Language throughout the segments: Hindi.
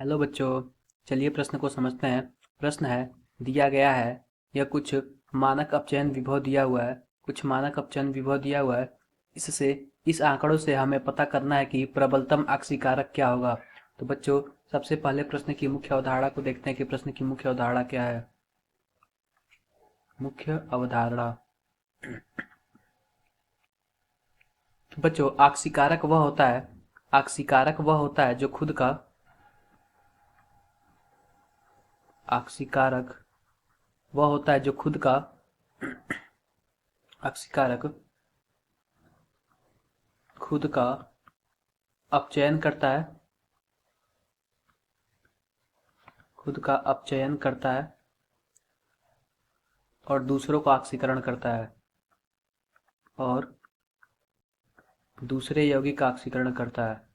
हेलो बच्चों। चलिए प्रश्न को समझते हैं। प्रश्न है, दिया गया है यह कुछ मानक अपचयन विभव दिया हुआ है। कुछ मानक अपचयन विभव दिया हुआ है। इससे इस आंकड़ों से हमें पता करना है कि प्रबलतम आक्सीकारक क्या होगा। तो बच्चों, सबसे पहले प्रश्न की मुख्य अवधारणा को देखते हैं कि प्रश्न की मुख्य अवधारणा क्या है। मुख्य अवधारणा। तो बच्चों, आक्सीकारक वह होता है जो खुद का आक्सीकारक वह होता है जो खुद का आक्सीकारक खुद का अपचयन करता है खुद का अपचयन करता है और दूसरों का ऑक्सीकरण करता है और दूसरे यौगिक का ऑक्सीकरण करता है।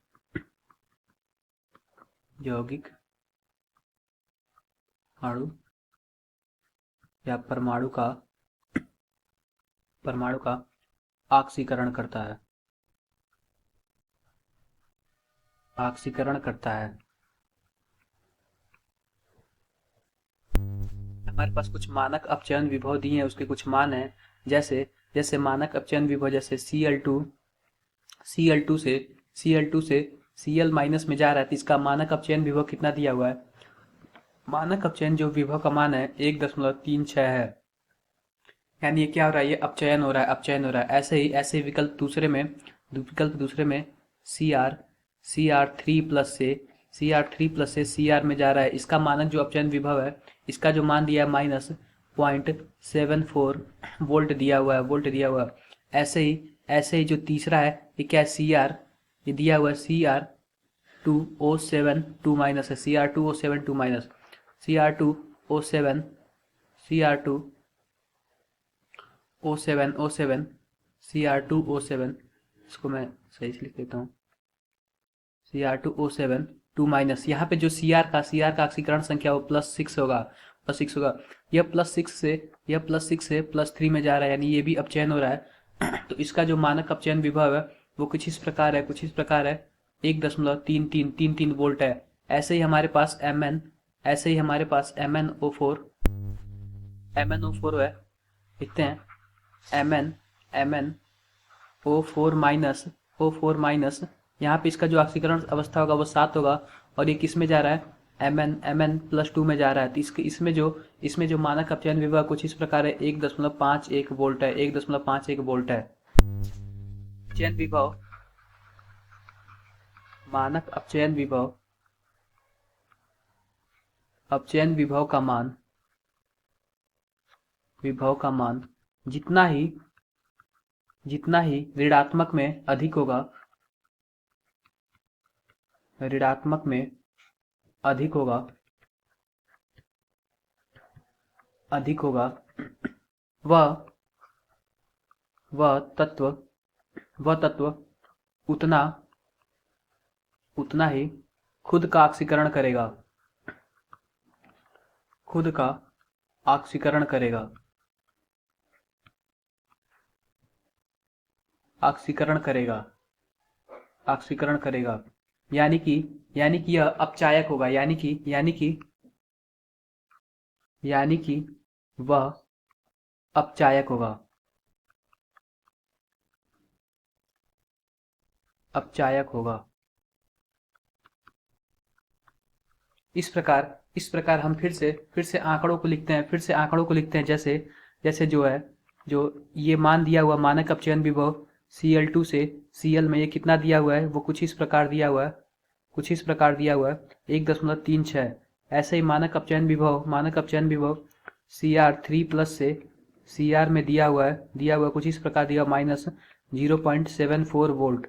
यौगिक अणु या परमाणु का ऑक्सीकरण करता है। ऑक्सीकरण करता है। हमारे पास कुछ मानक अपचयन विभव दिए हैं, उसके कुछ मान हैं। जैसे जैसे मानक अपचयन विभव, जैसे Cl2 से Cl माइनस में जा रहा है, तो इसका मानक अपचयन विभव कितना दिया हुआ है। मानक अपचयन जो विभव का मान है 1.36 है। यानी ये क्या हो रहा है, ये अपचयन हो रहा है। ऐसे ही विकल्प दूसरे में सी आर थ्री प्लस से सी आर में जा रहा है। इसका मानक जो अपचयन विभव है, इसका जो मान दिया है -0.74 वोल्ट दिया हुआ है। ऐसे ही जो तीसरा है, ये क्या है, सी आर, ये दिया हुआ है Cr2O7 2 माइनस है। Cr2O7 2 minus Cr2O7 Cr2 O7 Cr2O7, इसको मैं सही से लिख देता हूँ। Cr2O7 2 माइनस, यहाँ पे जो Cr का ऑक्सीकरण संख्या वो +6 होगा। यह +6 से +3 में जा रहा है, यानी ये भी अपचयन हो रहा है। तो इसका जो मानक अपचयन विभव है वो कुछ इस प्रकार है 1.3333 वोल्ट है। ऐसे ही हमारे पास MnO4 है। लिखते हैं MnO4 माइनस, यहाँ पे इसका जो ऑक्सीकरण अवस्था होगा वो 7 होगा। और ये किस में जा रहा है, Mn+2 में जा रहा है। तो इसमें जो मानक अपचयन विभव कुछ इस प्रकार है, 1.51 वोल्ट है। 1.51 वोल्ट है। अपचयन विभव मानक अपचयन विभव का मान जितना ही ऋणात्मक में अधिक होगा, ऋणात्मक में अधिक होगा अधिक होगा वह वह तत्व वह तत्व उतना उतना ही खुद का ऑक्सीकरण करेगा खुद का ऑक्सीकरण करेगा ऑक्सीकरण करेगा ऑक्सीकरण करेगा। यानी कि यह अपचायक होगा। यानी कि वह अपचायक होगा अपचायक होगा। इस प्रकार हम फिर से आंकड़ों को लिखते हैं। जैसे जैसे जो ये मान दिया हुआ मानक अपचयन विभव Cl2 से Cl में ये कितना दिया हुआ है, वो कुछ इस प्रकार दिया हुआ है 1.36। ऐसे ही मानक अपचयन विभव Cr3 प्लस से Cr में दिया हुआ कुछ इस प्रकार दिया, -0.74 वोल्ट।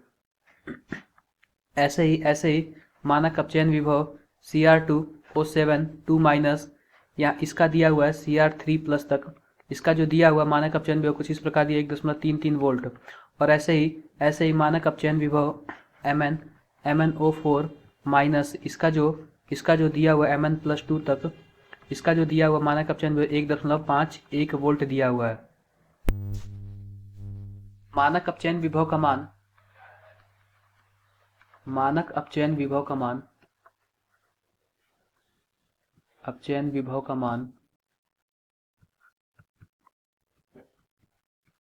ऐसे ही मानक अपचयन विभव Cr2O7 2 माइनस, या इसका दिया हुआ है Cr3 प्लस तक। इसका जो दिया हुआ मानक अपचयन विभव कुछ इस प्रकार दिया, 1.33 वोल्ट। और ऐसे ही मानक अपचयन विभव MnO4 माइनस, इसका जो दिया हुआ Mn+2 तक, इसका जो दिया हुआ मानक अपचयन विभव 1.51 वोल्ट दिया हुआ है। मानक अपचयन विभव का मान मानक अपचयन विभव का मान अपचयन विभव का मान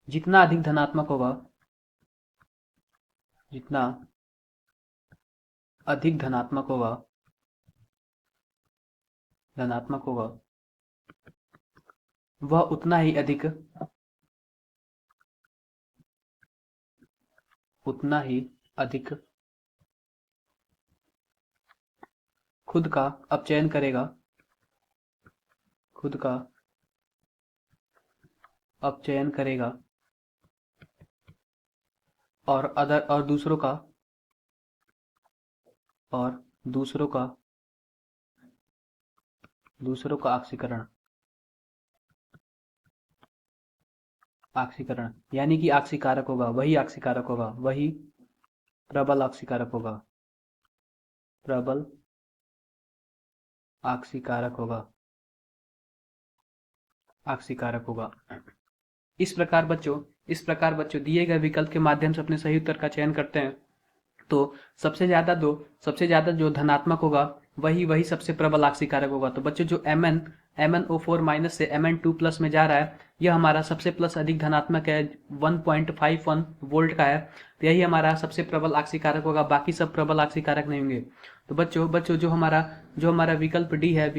जितना अधिक धनात्मक होगा, जितना अधिक धनात्मक होगा वह उतना ही अधिक खुद का अपचयन करेगा और दूसरों का आक्सीकरण यानी कि आक्सीकारक होगा, वही प्रबल आक्सीकारक होगा। इस प्रकार बच्चों दिए गए विकल्प के माध्यम से अपने सही उत्तर का चयन करते हैं तो सबसे ज्यादा जो धनात्मक होगा वही सबसे प्रबल आक्सीकारक होगा। तो बच्चों जो MnO4 माइनस से Mn2 प्लस में जा रहा है, यह हमारा सबसे प्लस अधिक धनात्मक है, 1.51 वोल्ट का है, तो यही हमारा सबसे प्रबल आक्सीकारक होगा, बाकी सब प्रबल आक्सीकारक नहीं होंगे। तो बच्चों जो हमारा विकल्प डी है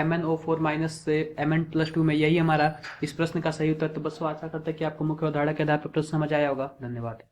MnO4 माइनस से Mn+2 में, यही हमारा इस प्रश्न का सही उत्तर। तो बच्चों आशा करते हैं कि आपको मुख्य उदाहरण के आधार पर प्रश्न समझ आया होगा। धन्यवाद।